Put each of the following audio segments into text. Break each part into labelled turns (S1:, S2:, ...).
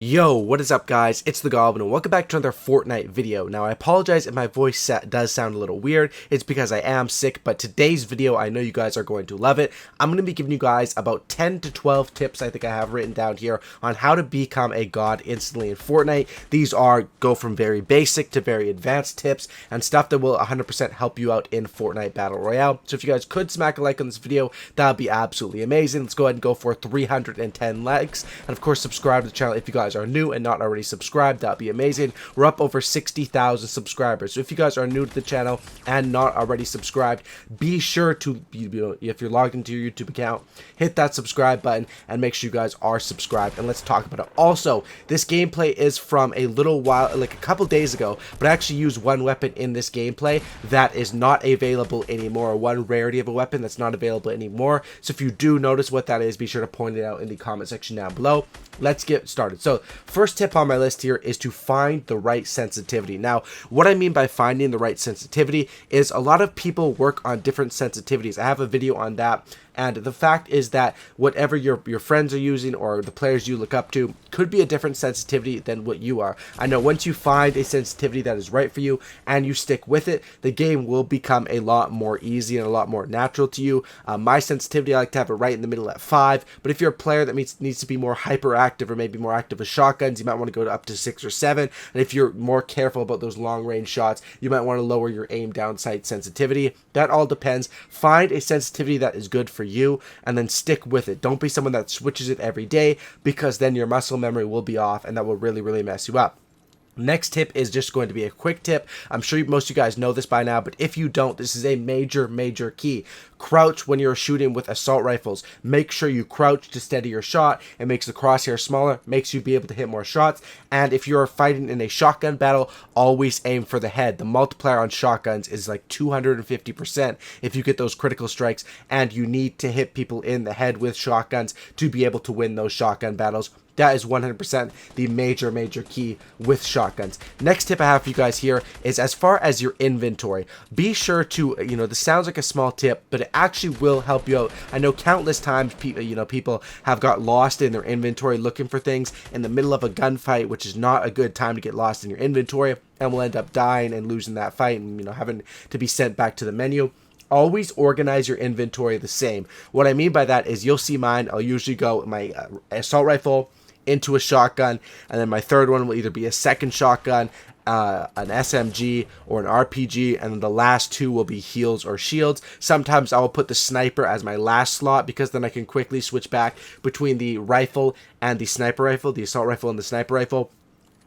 S1: Yo, what is up guys? It's the Goblin and welcome back to another Fortnite video. Now I apologize if my voice does sound a little weird. It's because I am sick, but today's video I know you guys are going to love it. I'm going to be giving you guys about 10 to 12 tips I think I have written down here on how to become a god instantly in Fortnite. These go from very basic to very advanced tips and stuff that will 100% help you out in Fortnite Battle Royale. So if you guys could smack a like on this video, that would be absolutely amazing. Let's go ahead and go for 310 likes, and of course subscribe to the channel if you guys are new and not already subscribed. That'd be amazing. We're up over 60,000 subscribers, so if you guys are new to the channel and not already subscribed, be sure to, if you're logged into your YouTube account, hit that subscribe button and make sure you guys are subscribed, and let's talk about it. Also, this gameplay is from a little while, like a couple days ago, but I actually used one weapon in this gameplay that is not available anymore, one rarity of a weapon that's not available anymore. So if you do notice what that is, be sure to point it out in the comment section down below. Let's get started. So first tip on my list here is to find the right sensitivity. Now, what I mean by finding the right sensitivity is a lot of people work on different sensitivities. I have a video on that. And the fact is that whatever your friends are using or the players you look up to could be a different sensitivity than what you are. I know once you find a sensitivity that is right for you and you stick with it, the game will become a lot more easy and a lot more natural to you. My sensitivity, I like to have it right in the middle at 5. But if you're a player that needs to be more hyperactive or maybe more active with shotguns, you might want to go up to 6 or 7. And if you're more careful about those long range shots, you might want to lower your aim down sight sensitivity. That all depends. Find a sensitivity that is good for you and then stick with it. Don't be someone that switches it every day, because then your muscle memory will be off and that will really mess you up. Next tip is just going to be a quick tip. I'm sure most of you guys know this by now, but if you don't, this is a major key. Crouch when you're shooting with assault rifles. Make sure you crouch to steady your shot. It makes the crosshair smaller, makes you be able to hit more shots. And if you're fighting in a shotgun battle, always aim for the head. The multiplier on shotguns is like 250% if you get those critical strikes, and you need to hit people in the head with shotguns to be able to win those shotgun battles. That is 100% the major key with shotguns. Next tip I have for you guys here is as far as your inventory. Be sure to, this sounds like a small tip, but it actually will help you out. I know countless times people have got lost in their inventory looking for things in the middle of a gunfight, which is not a good time to get lost in your inventory, and will end up dying and losing that fight and, having to be sent back to the menu. Always organize your inventory the same. What I mean by that is you'll see mine. I'll usually go my assault rifle into a shotgun, and then my third one will either be a second shotgun, an SMG, or an RPG, and then the last two will be heals or shields. Sometimes I will put the sniper as my last slot, because then I can quickly switch back between the rifle and the sniper rifle, the assault rifle and the sniper rifle.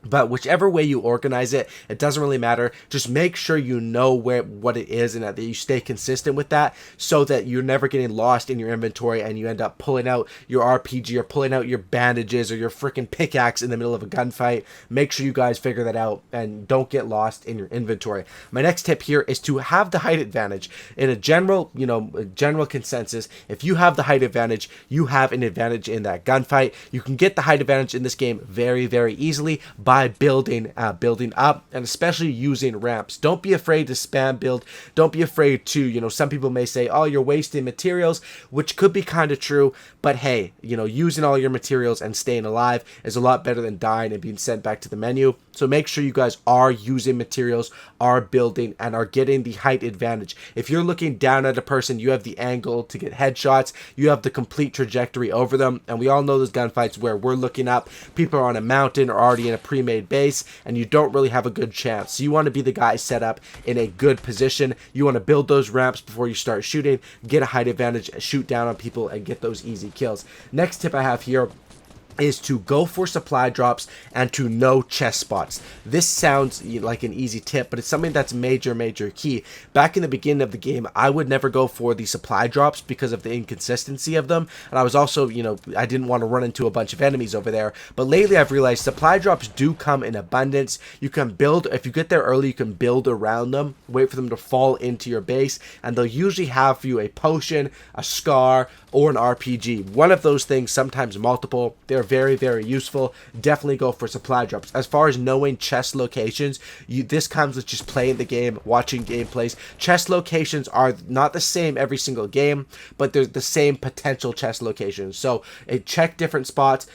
S1: But whichever way you organize it, it doesn't really matter. Just make sure you know what it is, and that you stay consistent with that, so that you're never getting lost in your inventory and you end up pulling out your RPG or pulling out your bandages or your freaking pickaxe in the middle of a gunfight. Make sure you guys figure that out and don't get lost in your inventory. My next tip here is to have the height advantage. In a general consensus, if you have the height advantage, you have an advantage in that gunfight. You can get the height advantage in this game very easily by building up, and especially using ramps. Don't be afraid to spam build. Don't be afraid to, some people may say, oh, you're wasting materials, which could be kind of true, but hey, using all your materials and staying alive is a lot better than dying and being sent back to the menu. So make sure you guys are using materials, are building, and are getting the height advantage. If you're looking down at a person, you have the angle to get headshots, you have the complete trajectory over them, and we all know those gunfights where we're looking up, people are on a mountain or already in a pre-made base, and you don't really have a good chance. So you want to be the guy set up in a good position. You want to build those ramps before you start shooting, get a height advantage, shoot down on people, and get those easy kills. Next tip I have here is to go for supply drops and to know chest spots. This sounds like an easy tip, but it's something that's major key. Back in the beginning of the game, I would never go for the supply drops because of the inconsistency of them, and I was also, I didn't want to run into a bunch of enemies over there. But lately I've realized supply drops do come in abundance. You can build, if you get there early, you can build around them, wait for them to fall into your base, and they'll usually have for you a potion, a scar, or an RPG. One of those things, sometimes multiple. They're very, very useful. Definitely go for supply drops. As far as knowing chest locations, this comes with just playing the game, watching gameplays. Chest locations are not the same every single game, but they're the same potential chest locations. So check different spots.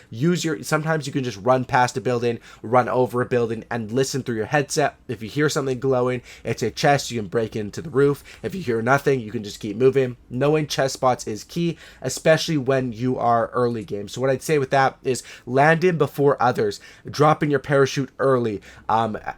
S1: Sometimes you can just run past a building, run over a building, and listen through your headset. If you hear something glowing, it's a chest, you can break into the roof. If you hear nothing, you can just keep moving. Knowing chest spots is key, especially when you are early game. So what I'd say with that is landing before others, dropping your parachute early,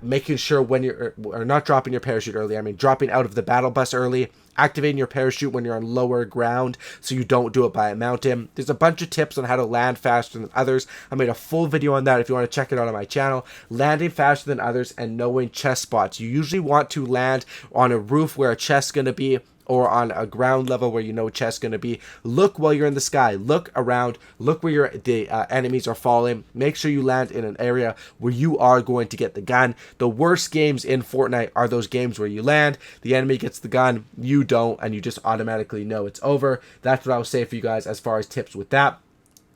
S1: making sure when you're, or not dropping your parachute early, I mean dropping out of the battle bus early, activating your parachute when you're on lower ground so you don't do it by a mountain. There's a bunch of tips on how to land faster than others. I made a full video on that if you want to check it out on my channel. Landing faster than others and knowing chest spots. You usually want to land on a roof where a chest's going to be, or on a ground level where you know chest's going to be. Look while you're in the sky. Look around. Look where the enemies are falling. Make sure you land in an area where you are going to get the gun. The worst games in Fortnite are those games where you land, the enemy gets the gun, you don't, and you just automatically know it's over. That's what I would say for you guys as far as tips with that.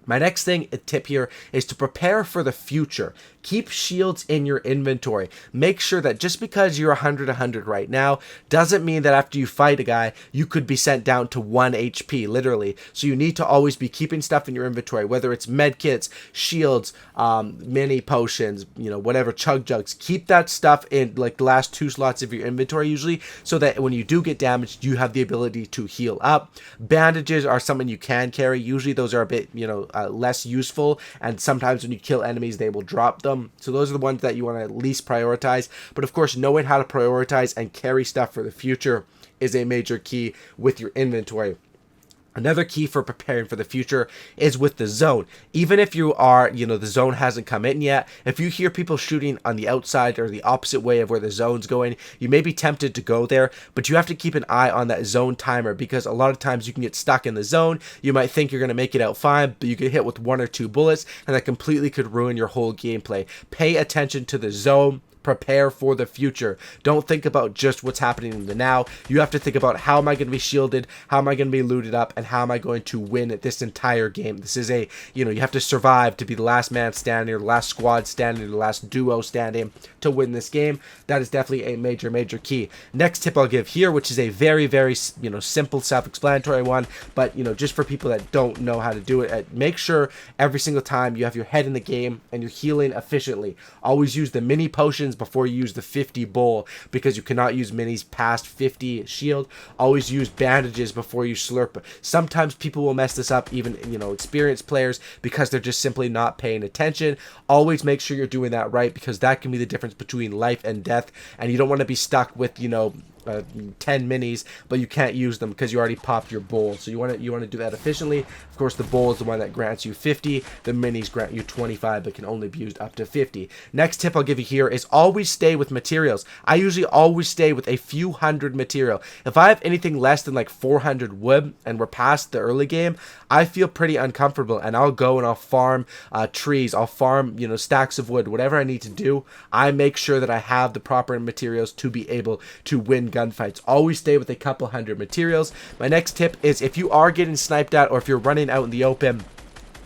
S1: My next tip here is to prepare for the future. Keep shields in your inventory. Make sure that just because you're 100 right now doesn't mean that after you fight a guy, you could be sent down to 1 HP, literally. So you need to always be keeping stuff in your inventory, whether it's med kits, shields, mini potions, whatever, chug jugs. Keep that stuff in like the last 2 slots of your inventory usually, so that when you do get damaged, you have the ability to heal up. Bandages are something you can carry. Usually those are a bit, less useful, and sometimes when you kill enemies, they will drop them. So those are the ones that you want to at least prioritize. But of course, knowing how to prioritize and carry stuff for the future is a major key with your inventory. Another key for preparing for the future is with the zone. Even if you are, the zone hasn't come in yet, if you hear people shooting on the outside or the opposite way of where the zone's going, you may be tempted to go there, but you have to keep an eye on that zone timer, because a lot of times you can get stuck in the zone. You might think you're going to make it out fine, but you get hit with 1 or 2 bullets, and that completely could ruin your whole gameplay. Pay attention to the zone. Prepare for the future. Don't think about just what's happening in the now. You have to think about, how am I going to be shielded? How am I going to be looted up? And how am I going to win at this entire game? This is you have to survive to be the last man standing, or the last squad standing, or the last duo standing to win this game. That is definitely a major, major key. Next tip I'll give here, which is a very, very, simple, self-explanatory one, but, just for people that don't know how to do it, make sure every single time you have your head in the game and you're healing efficiently. Always use the mini potions before you use the 50 bowl, because you cannot use minis past 50 shield. Always use bandages before you slurp. Sometimes people will mess this up, even experienced players, because they're just simply not paying attention. Always make sure you're doing that right, because that can be the difference between life and death, and you don't want to be stuck with 10 minis, but you can't use them because you already popped your bowl. So you want to do that efficiently. Of course, the bowl is the one that grants you 50. The minis grant you 25, but can only be used up to 50. Next tip I'll give you here is always stay with materials. I usually always stay with a few hundred material. If I have anything less than like 400 wood and we're past the early game, I feel pretty uncomfortable, and I'll go and I'll farm trees. I'll farm stacks of wood, whatever I need to do. I make sure that I have the proper materials to be able to win gunfights. Always stay with a couple hundred materials. My next tip is, if you are getting sniped at, or if you're running out in the open,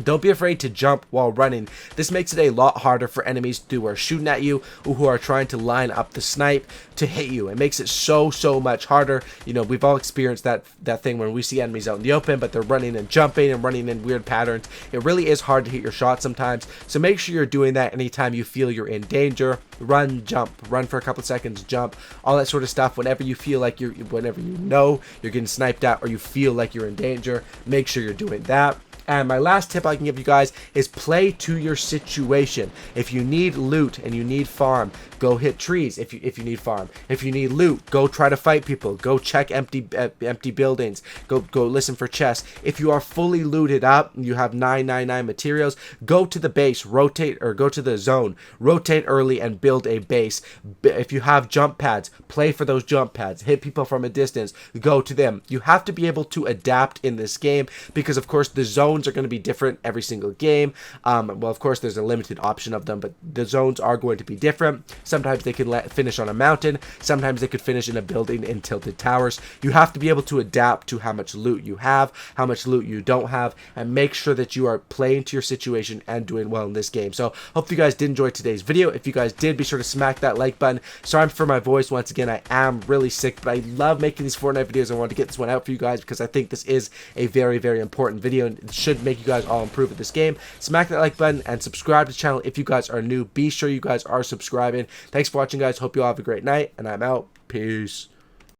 S1: don't be afraid to jump while running. This makes it a lot harder for enemies who are shooting at you, or who are trying to line up the snipe to hit you. It makes it so much harder. We've all experienced that thing when we see enemies out in the open, but they're running and jumping and running in weird patterns. It really is hard to hit your shot sometimes. So make sure you're doing that anytime you feel you're in danger. Run, jump, run for a couple seconds, jump, all that sort of stuff. Whenever you feel like whenever you're getting sniped at, or you feel like you're in danger, make sure you're doing that. And my last tip I can give you guys is play to your situation. If you need loot and you need farm, go hit trees. If you need farm, if you need loot, go try to fight people. Go check empty buildings. Go listen for chests. If you are fully looted up, you have 999 materials, go to the base, rotate, or go to the zone, rotate early and build a base. If you have jump pads, play for those jump pads. Hit people from a distance, go to them. You have to be able to adapt in this game, because of course the zone zones are going to be different every single game. Well, of course, there's a limited option of them, but the zones are going to be different. Sometimes they can finish on a mountain. Sometimes they could finish in a building in tilted towers. You have to be able to adapt to how much loot you have, how much loot you don't have, and make sure that you are playing to your situation and doing well in this game. So hope you guys did enjoy today's video. If you guys did, be sure to smack that like button. Sorry for my voice once again. I am really sick, but I love making these Fortnite videos. I wanted to get this one out for you guys because I think this is a very, very important video and it should make you guys all improve at this game. Smack that like button and subscribe to the channel if you guys are new. Be sure you guys are subscribing. Thanks for watching, guys. Hope you all have a great night, and I'm out. Peace.